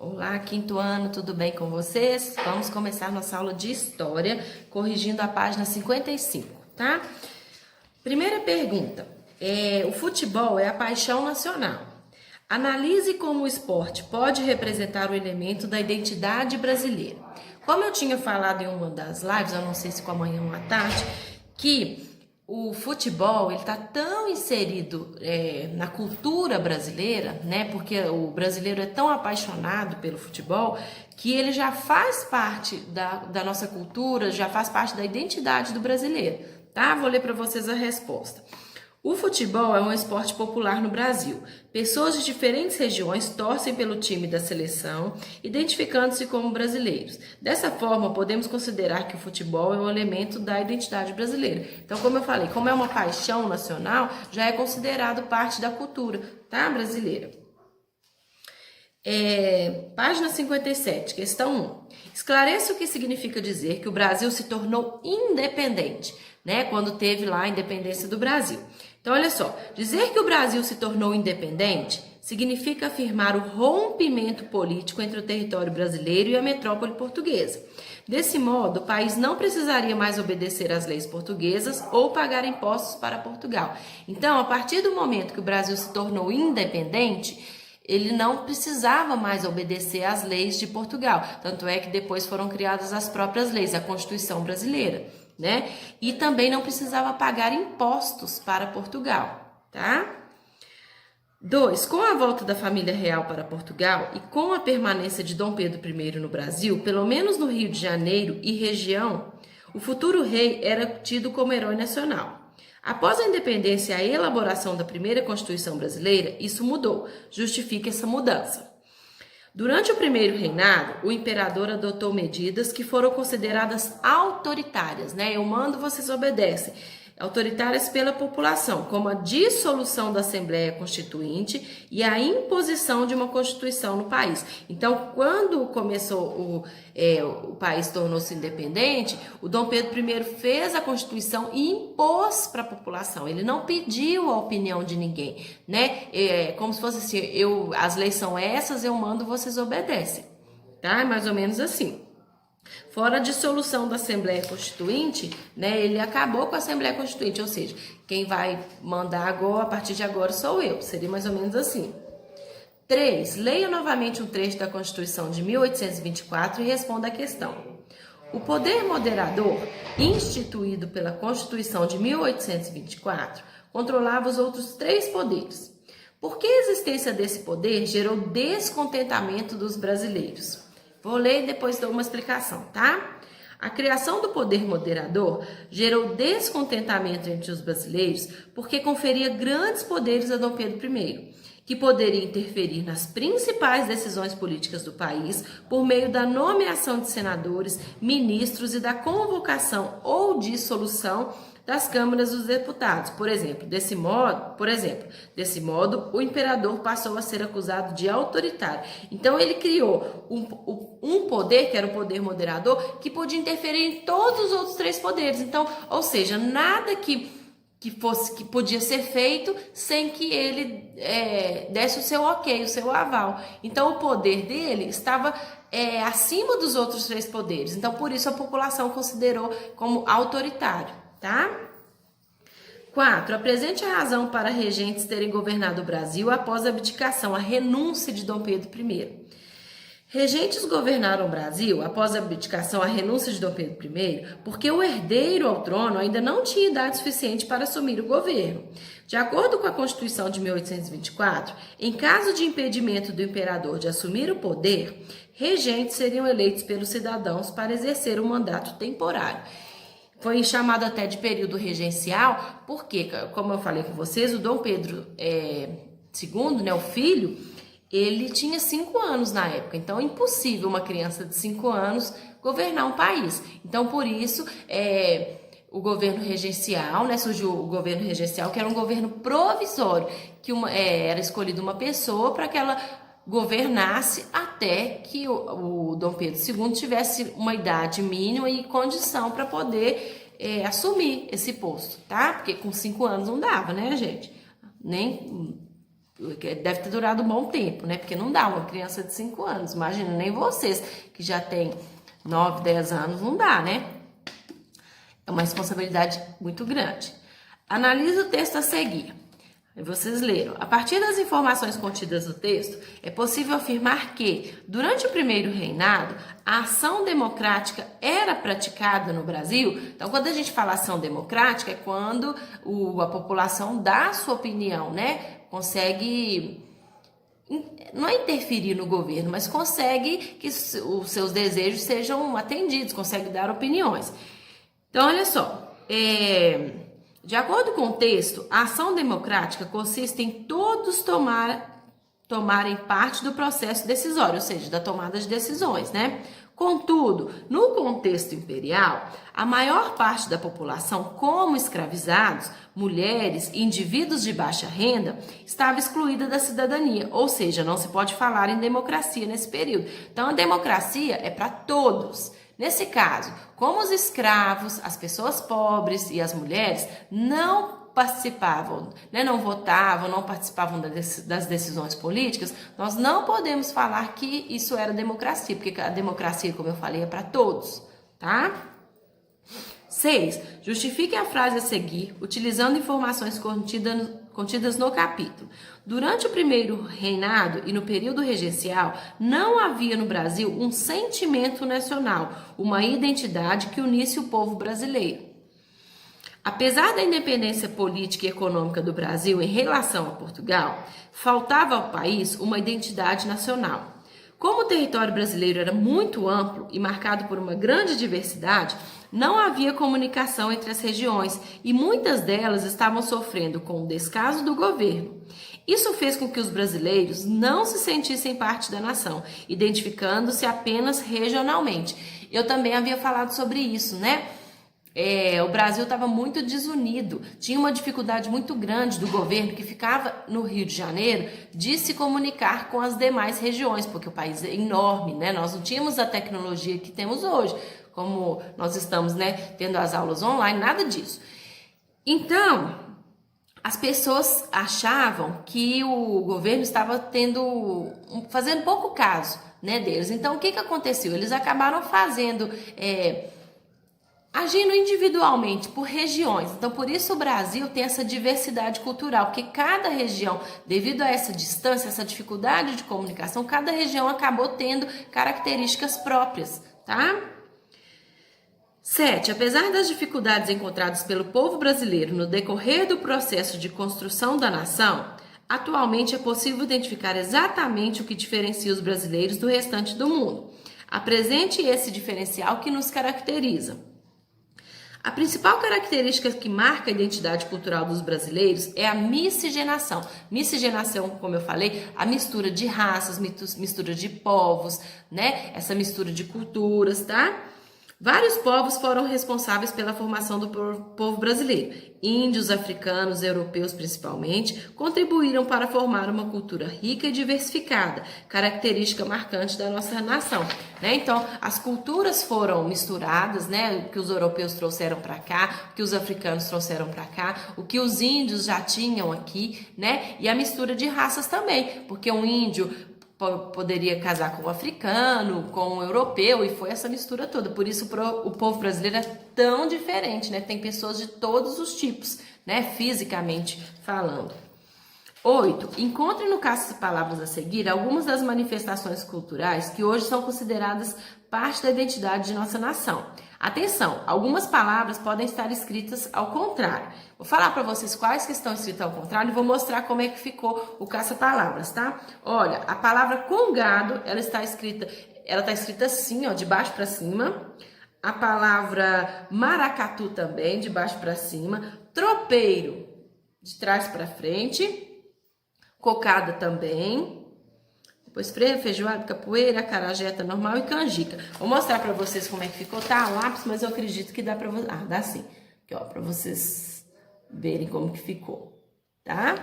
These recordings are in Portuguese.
Olá, quinto ano, tudo bem com vocês? Vamos começar nossa aula de História, corrigindo a página 55, tá? Primeira pergunta, o futebol é a paixão nacional. Analise como o esporte pode representar o elemento da identidade brasileira. Como eu tinha falado em uma das lives, eu não sei se com amanhã ou à tarde, que o futebol ele está tão inserido na cultura brasileira, né? Porque o brasileiro é tão apaixonado pelo futebol que ele já faz parte da nossa cultura, já faz parte da identidade do brasileiro, tá? Vou ler para vocês a resposta. O futebol é um esporte popular no Brasil. Pessoas de diferentes regiões torcem pelo time da seleção, identificando-se como brasileiros. Dessa forma, podemos considerar que o futebol é um elemento da identidade brasileira. Então, como eu falei, como é uma paixão nacional, já é considerado parte da cultura, tá, brasileira. Página 57, questão 1. Esclareça o que significa dizer que o Brasil se tornou independente, né? Quando teve lá a independência do Brasil. Então, olha só, dizer que o Brasil se tornou independente significa afirmar o rompimento político entre o território brasileiro e a metrópole portuguesa. Desse modo, o país não precisaria mais obedecer às leis portuguesas ou pagar impostos para Portugal. Então, a partir do momento que o Brasil se tornou independente, ele não precisava mais obedecer às leis de Portugal. Tanto é que depois foram criadas as próprias leis, a Constituição brasileira, né? E também não precisava pagar impostos para Portugal, tá? 2. Com a volta da família real para Portugal e com a permanência de Dom Pedro I no Brasil, pelo menos no Rio de Janeiro e região, o futuro rei era tido como herói nacional. Após a independência e a elaboração da primeira Constituição brasileira, isso mudou. Justifica essa mudança. Durante o primeiro reinado, o imperador adotou medidas que foram consideradas autoritárias, né? Eu mando, vocês obedecem. Autoritárias pela população, como a dissolução da Assembleia Constituinte e a imposição de uma Constituição no país. Então, quando começou o país tornou-se independente, o Dom Pedro I fez a Constituição e impôs para a população. Ele não pediu a opinião de ninguém, né? Como se fosse assim, as leis são essas, eu mando, vocês obedecem, tá? Mais ou menos assim. Fora a dissolução da Assembleia Constituinte, né, ele acabou com a Assembleia Constituinte, ou seja, quem vai mandar agora, a partir de agora sou eu, seria mais ou menos assim. 3. Leia novamente um trecho da Constituição de 1824 e responda a questão. O poder moderador, instituído pela Constituição de 1824, controlava os outros 3 poderes. Por que a existência desse poder gerou descontentamento dos brasileiros? Vou ler e depois dou uma explicação, tá? A criação do poder moderador gerou descontentamento entre os brasileiros porque conferia grandes poderes a Dom Pedro I, que poderia interferir nas principais decisões políticas do país por meio da nomeação de senadores, ministros e da convocação ou dissolução das câmaras dos deputados. Desse modo, o imperador passou a ser acusado de autoritário. Então, ele criou um poder, que era o poder moderador, que podia interferir em todos os outros 3 poderes. Então, ou seja, nada que podia ser feito sem que ele desse o seu ok, o seu aval. Então, o poder dele estava acima dos outros 3 poderes. Então, por isso a população considerou como autoritário. Tá? 4. Apresente a razão para regentes terem governado o Brasil após a abdicação, a renúncia de Dom Pedro I. Regentes governaram o Brasil após a abdicação, a renúncia de Dom Pedro I, porque o herdeiro ao trono ainda não tinha idade suficiente para assumir o governo. De acordo com a Constituição de 1824, em caso de impedimento do imperador de assumir o poder, regentes seriam eleitos pelos cidadãos para exercer um mandato temporário. Foi chamado até de período regencial, porque, como eu falei com vocês, o Dom Pedro II, né, o filho, ele tinha 5 anos na época. Então, é impossível uma criança de 5 anos governar um país. Então, por isso, o governo regencial, né, surgiu o governo regencial, que era um governo provisório, que era escolhida uma pessoa para que ela governasse até que o Dom Pedro II tivesse uma idade mínima e condição para poder assumir esse posto, tá? Porque com 5 anos não dava, né, gente? Nem Deve ter durado um bom tempo, né? Porque não dá uma criança de 5 anos. Imagina, nem vocês que já têm 9, 10 anos, não dá, né? É uma responsabilidade muito grande. Analise o texto a seguir. Vocês leram. A partir das informações contidas no texto, é possível afirmar que, durante o primeiro reinado, a ação democrática era praticada no Brasil. Então, quando a gente fala ação democrática, é quando a população dá a sua opinião, né? Consegue, não é interferir no governo, mas consegue que os seus desejos sejam atendidos, consegue dar opiniões. Então, olha só, de acordo com o texto, a ação democrática consiste em todos tomarem parte do processo decisório, ou seja, da tomada de decisões, né? Contudo, no contexto imperial, a maior parte da população, como escravizados, mulheres e indivíduos de baixa renda, estava excluída da cidadania, ou seja, não se pode falar em democracia nesse período. Então, a democracia é para todos. Nesse caso, como os escravos, as pessoas pobres e as mulheres não participavam, né, não votavam, não participavam das decisões políticas, nós não podemos falar que isso era democracia, porque a democracia, como eu falei, é para todos, tá? 6. Justifique a frase a seguir, utilizando informações contidas no capítulo. Durante o primeiro reinado e no período regencial, não havia no Brasil um sentimento nacional, uma identidade que unisse o povo brasileiro. Apesar da independência política e econômica do Brasil em relação a Portugal, faltava ao país uma identidade nacional. Como o território brasileiro era muito amplo e marcado por uma grande diversidade, não havia comunicação entre as regiões e muitas delas estavam sofrendo com o descaso do governo. Isso fez com que os brasileiros não se sentissem parte da nação, identificando-se apenas regionalmente. Eu também havia falado sobre isso, né? O Brasil estava muito desunido, tinha uma dificuldade muito grande do governo que ficava no Rio de Janeiro de se comunicar com as demais regiões, porque o país é enorme, né? Nós não tínhamos a tecnologia que temos hoje, como nós estamos, né, tendo as aulas online, nada disso. Então, as pessoas achavam que o governo estava fazendo pouco caso, né, deles. Então, o que aconteceu? Eles acabaram agindo individualmente por regiões. Então, por isso o Brasil tem essa diversidade cultural, porque cada região, devido a essa distância, essa dificuldade de comunicação, cada região acabou tendo características próprias, tá? 7. Apesar das dificuldades encontradas pelo povo brasileiro no decorrer do processo de construção da nação, atualmente é possível identificar exatamente o que diferencia os brasileiros do restante do mundo. Apresente esse diferencial que nos caracteriza. A principal característica que marca a identidade cultural dos brasileiros é a miscigenação. Miscigenação, como eu falei, a mistura de raças, mistura de povos, né? Essa mistura de culturas, tá? Vários povos foram responsáveis pela formação do povo brasileiro. Índios, africanos, europeus principalmente, contribuíram para formar uma cultura rica e diversificada, característica marcante da nossa nação, né? Então, as culturas foram misturadas, né? O que os europeus trouxeram para cá, o que os africanos trouxeram para cá, o que os índios já tinham aqui, né? E a mistura de raças também, porque um índio poderia casar com o africano, com o europeu, e foi essa mistura toda. Por isso o povo brasileiro é tão diferente, né? Tem pessoas de todos os tipos, né? Fisicamente falando. 8. Encontre no caça-palavras a seguir algumas das manifestações culturais que hoje são consideradas parte da identidade de nossa nação. Atenção, algumas palavras podem estar escritas ao contrário. Vou falar para vocês quais que estão escritas ao contrário e vou mostrar como é que ficou o caça-palavras, tá? Olha, a palavra congado, ela está escrita assim, ó, de baixo para cima. A palavra maracatu também, de baixo para cima. Tropeiro, de trás para frente. Cocada também. Depois freio, feijoada, capoeira, acarajé normal e canjica. Vou mostrar pra vocês como é que ficou, tá? Lápis, mas eu acredito que dá pra vocês... Ah, dá sim. Aqui, ó, pra vocês verem como que ficou, tá?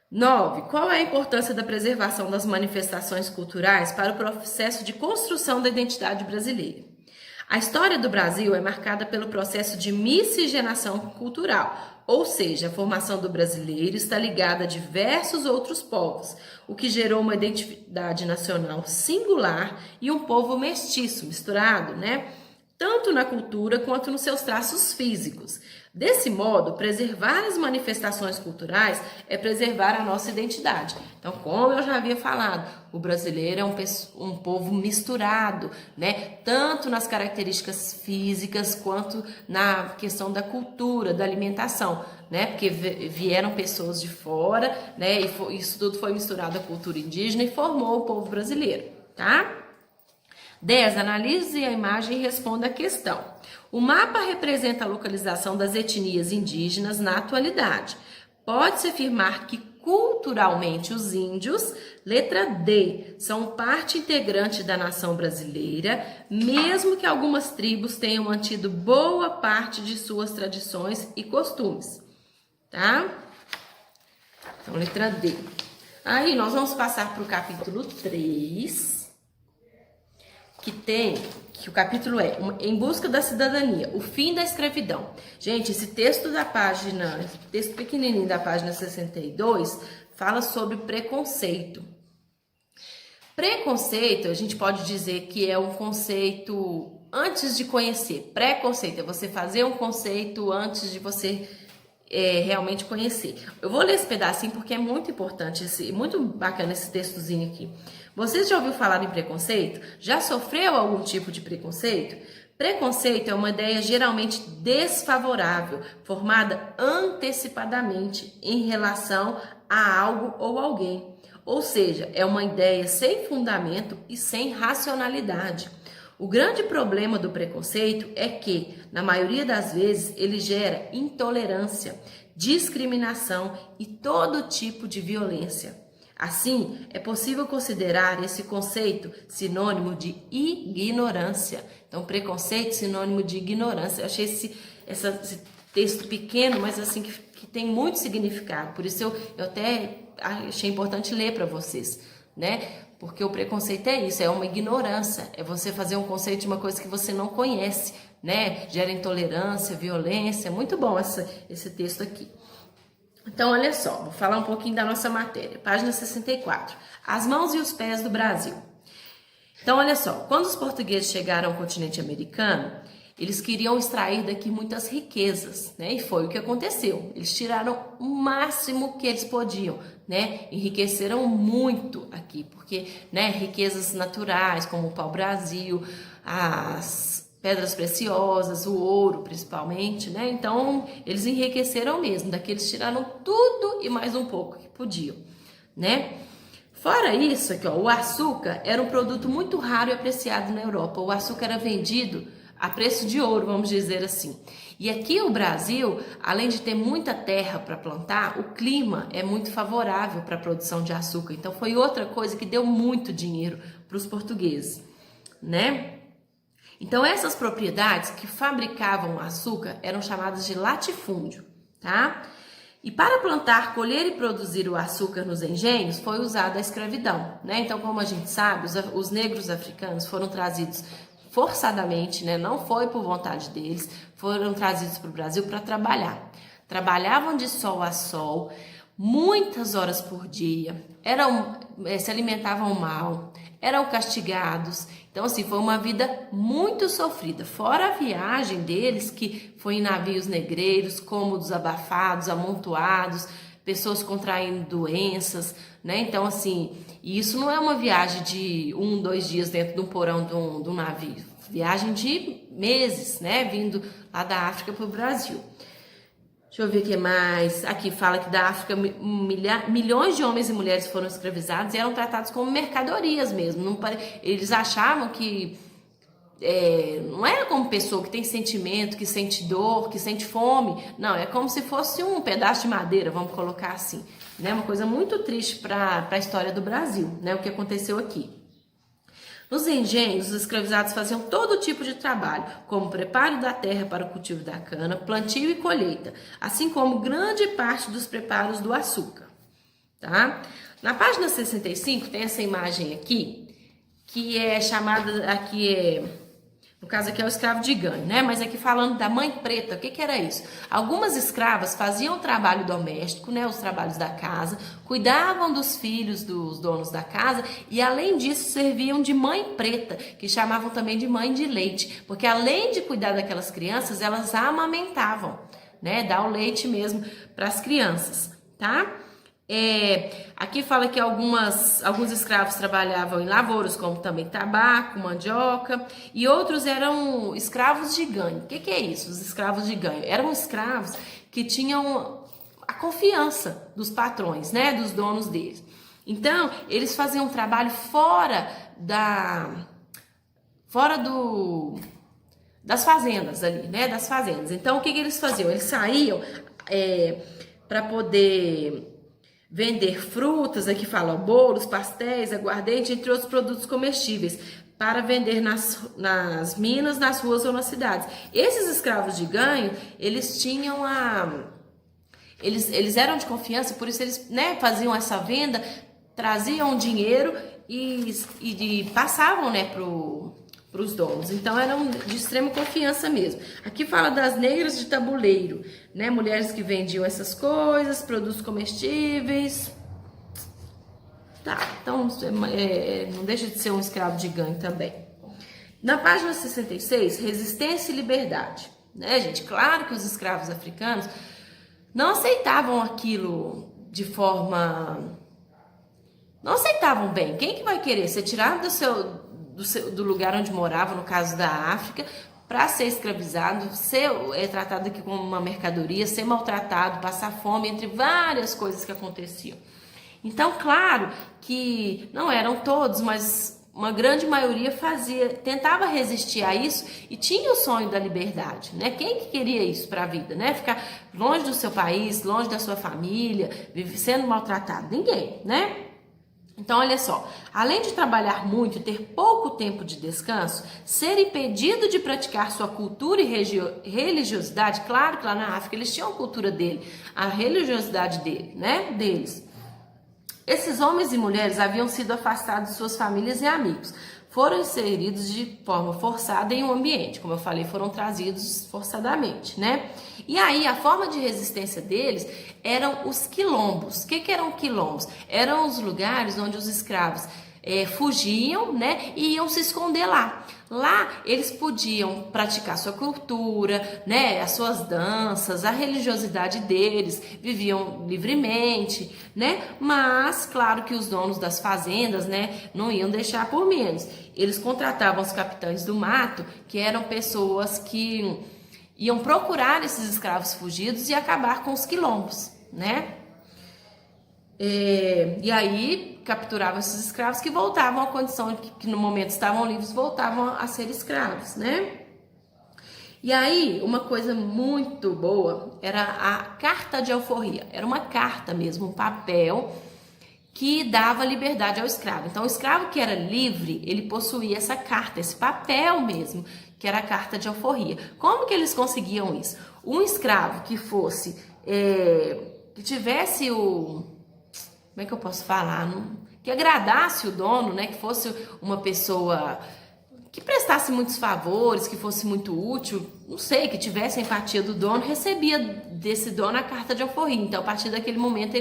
9. Qual é a importância da preservação das manifestações culturais para o processo de construção da identidade brasileira? A história do Brasil é marcada pelo processo de miscigenação cultural. Ou seja, a formação do brasileiro está ligada a diversos outros povos, o que gerou uma identidade nacional singular e um povo mestiço, misturado, né? Tanto na cultura quanto nos seus traços físicos. Desse modo, preservar as manifestações culturais é preservar a nossa identidade. Então, como eu já havia falado, o brasileiro é um povo misturado, né? Tanto nas características físicas quanto na questão da cultura, da alimentação, né? Porque vieram pessoas de fora, né? E isso tudo foi misturado à cultura indígena e formou o povo brasileiro, tá? 10. Analise a imagem e responda a questão. O mapa representa a localização das etnias indígenas na atualidade. Pode-se afirmar que culturalmente os índios, letra D, são parte integrante da nação brasileira, mesmo que algumas tribos tenham mantido boa parte de suas tradições e costumes, tá? Então, letra D. Aí, nós vamos passar para o capítulo 3, que o capítulo é Em Busca da Cidadania, o fim da escravidão. Gente, esse texto pequenininho da página 62, fala sobre preconceito. Preconceito, a gente pode dizer que é um conceito antes de conhecer. Preconceito é você fazer um conceito antes de você realmente conhecer. Eu vou ler esse pedacinho porque é muito importante, muito bacana esse textozinho aqui. Você já ouviu falar em preconceito? Já sofreu algum tipo de preconceito? Preconceito é uma ideia geralmente desfavorável, formada antecipadamente em relação a algo ou alguém. Ou seja, é uma ideia sem fundamento e sem racionalidade. O grande problema do preconceito é que, na maioria das vezes, ele gera intolerância, discriminação e todo tipo de violência. Assim, é possível considerar esse conceito sinônimo de ignorância. Então, preconceito sinônimo de ignorância. Eu achei esse texto pequeno, mas assim que tem muito significado. Por isso eu até achei importante ler para vocês, né? Porque o preconceito é isso, é uma ignorância. É você fazer um conceito de uma coisa que você não conhece, né? Gera intolerância, violência. Muito bom esse texto aqui. Então, olha só, vou falar um pouquinho da nossa matéria. Página 64. As mãos e os pés do Brasil. Então, olha só, quando os portugueses chegaram ao continente americano, eles queriam extrair daqui muitas riquezas, né? E foi o que aconteceu. Eles tiraram o máximo que eles podiam, né? Enriqueceram muito aqui, porque, né, riquezas naturais, como o pau-brasil, as pedras preciosas, o ouro principalmente, né? Então, eles enriqueceram mesmo, daqui eles tiraram tudo e mais um pouco que podiam, né? Fora isso aqui, ó, o açúcar era um produto muito raro e apreciado na Europa. O açúcar era vendido a preço de ouro, vamos dizer assim. E aqui o Brasil, além de ter muita terra para plantar, o clima é muito favorável para a produção de açúcar. Então, foi outra coisa que deu muito dinheiro para os portugueses, né? Então, essas propriedades que fabricavam açúcar eram chamadas de latifúndio, tá? E para plantar, colher e produzir o açúcar nos engenhos foi usada a escravidão, né? Então, como a gente sabe, os negros africanos foram trazidos forçadamente, né? Não foi por vontade deles, foram trazidos para o Brasil para trabalhar. Trabalhavam de sol a sol, muitas horas por dia, se alimentavam mal, eram castigados. Então, assim, foi uma vida muito sofrida. Fora a viagem deles, que foi em navios negreiros, cômodos abafados, amontoados, pessoas contraindo doenças, né? Então, assim, isso não é uma viagem de 1, 2 dias dentro de um porão de um navio. Viagem de meses, né? Vindo lá da África para o Brasil. Deixa eu ver o que mais. Aqui fala que da África milhões de homens e mulheres foram escravizados e eram tratados como mercadorias mesmo. Eles achavam que não era como pessoa que tem sentimento, que sente dor, que sente fome. Não, é como se fosse um pedaço de madeira, vamos colocar assim. Né? Uma coisa muito triste para a história do Brasil, né? O que aconteceu aqui. Nos engenhos, os escravizados faziam todo tipo de trabalho, como preparo da terra para o cultivo da cana, plantio e colheita, assim como grande parte dos preparos do açúcar, tá? Na página 65 tem essa imagem aqui, que é chamada, No caso aqui é o escravo de ganho, né? Mas aqui falando da mãe preta, o que que era isso? Algumas escravas faziam o trabalho doméstico, né? Os trabalhos da casa, cuidavam dos filhos dos donos da casa e além disso serviam de mãe preta, que chamavam também de mãe de leite, porque além de cuidar daquelas crianças, elas amamentavam, né? Dar o leite mesmo para as crianças, tá? Aqui fala que alguns escravos trabalhavam em lavouras, como também tabaco, mandioca, e outros eram escravos de ganho. O que é isso, os escravos de ganho? Eram escravos que tinham a confiança dos patrões, né, dos donos deles. Então, eles faziam um trabalho das fazendas ali, né, das fazendas. Então, o que eles faziam? Eles saíam para poder vender frutas, aqui fala bolos, pastéis, aguardente, entre outros produtos comestíveis, para vender nas minas, nas ruas ou nas cidades. Esses escravos de ganho, eles tinham eles eram de confiança, por isso eles, né, faziam essa venda, traziam dinheiro e passavam, né, para os donos. Então eram de extrema confiança mesmo. Aqui fala das negras de tabuleiro, né? Mulheres que vendiam essas coisas, produtos comestíveis. Tá, então não deixa de ser um escravo de ganho também. Na página 66, resistência e liberdade, né, gente? Claro que os escravos africanos não aceitavam aquilo de forma... Não aceitavam bem. Quem que vai querer ser tirado do lugar onde morava, no caso da África, para ser escravizado, ser tratado aqui como uma mercadoria, ser maltratado, passar fome, entre várias coisas que aconteciam. Então, claro que não eram todos, mas uma grande maioria tentava resistir a isso e tinha o sonho da liberdade, né? Quem que queria isso para a vida, né? Ficar longe do seu país, longe da sua família, sendo maltratado? Ninguém, né? Então, olha só, além de trabalhar muito e ter pouco tempo de descanso, ser impedido de praticar sua cultura e religiosidade, claro que lá na África eles tinham a cultura dele, a religiosidade deles. Esses homens e mulheres haviam sido afastados de suas famílias e amigos, foram inseridos de forma forçada em um ambiente, como eu falei, foram trazidos forçadamente, né? E aí, a forma de resistência deles eram os quilombos. O que eram quilombos? Eram os lugares onde os escravos fugiam, né, e iam se esconder lá. Lá eles podiam praticar sua cultura, né, as suas danças, a religiosidade deles, viviam livremente, né, mas claro que os donos das fazendas, né, não iam deixar por menos. Eles contratavam os capitães do mato, que eram pessoas que iam procurar esses escravos fugidos e acabar com os quilombos, né? E aí capturavam esses escravos que voltavam à condição que no momento estavam livres, voltavam a ser escravos, né? E aí, uma coisa muito boa era a carta de alforria. Era uma carta mesmo, um papel que dava liberdade ao escravo. Então, o escravo que era livre, ele possuía essa carta, esse papel mesmo, que era a carta de alforria. Como que eles conseguiam isso? Um escravo que fosse, que tivesse como é que eu posso falar? Que agradasse o dono, né? Que fosse uma pessoa que prestasse muitos favores, que fosse muito útil, não sei, que tivesse a empatia do dono, recebia desse dono a carta de alforria. Então, a partir daquele momento,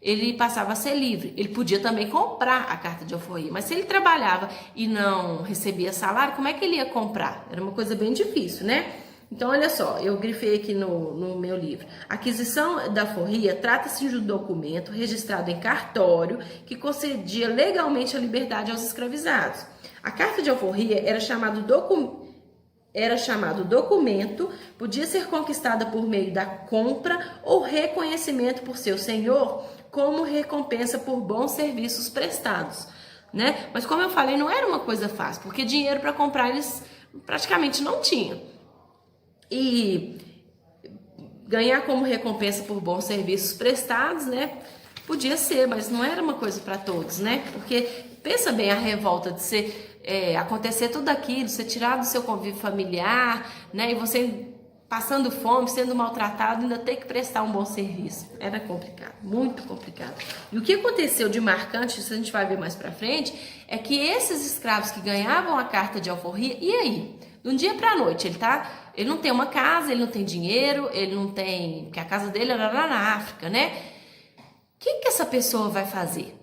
ele passava a ser livre. Ele podia também comprar a carta de alforria, mas se ele trabalhava e não recebia salário, como é que ele ia comprar? Era uma coisa bem difícil, né? Então, olha só, eu grifei aqui no meu livro. Aquisição da alforria trata-se de um documento registrado em cartório que concedia legalmente a liberdade aos escravizados. A carta de alforria era chamado documento, podia ser conquistada por meio da compra ou reconhecimento por seu senhor como recompensa por bons serviços prestados, né? Mas como eu falei, não era uma coisa fácil, porque dinheiro para comprar eles praticamente não tinham. E ganhar como recompensa por bons serviços prestados, né? Podia ser, mas não era uma coisa para todos, né? Porque pensa bem a revolta de ser acontecer tudo aquilo, ser tirado do seu convívio familiar, né? E você passando fome, sendo maltratado, ainda ter que prestar um bom serviço. Era complicado, muito complicado. E o que aconteceu de marcante, isso a gente vai ver mais pra frente, é que esses escravos que ganhavam a carta de alforria, e aí? De um dia pra noite, ele não tem uma casa, ele não tem dinheiro, ele não tem, porque a casa dele era lá na África, né? O que essa pessoa vai fazer?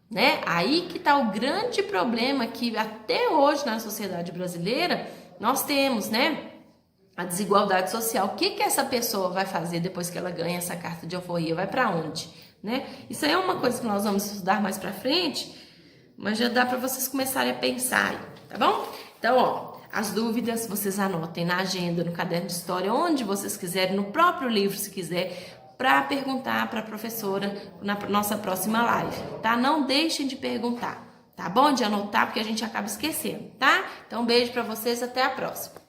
Né? Aí que tá o grande problema que até hoje na sociedade brasileira nós temos, né? A desigualdade social. O que essa pessoa vai fazer depois que ela ganha essa carta de alforria? Vai para onde? Né? Isso aí é uma coisa que nós vamos estudar mais para frente, mas já dá para vocês começarem a pensar aí, tá bom? Então, ó, as dúvidas vocês anotem na agenda, no caderno de história, onde vocês quiserem, no próprio livro, se quiser, para perguntar para a professora na nossa próxima live, tá? Não deixem de perguntar, tá bom? De anotar, porque a gente acaba esquecendo, tá? Então, um beijo para vocês, até a próxima.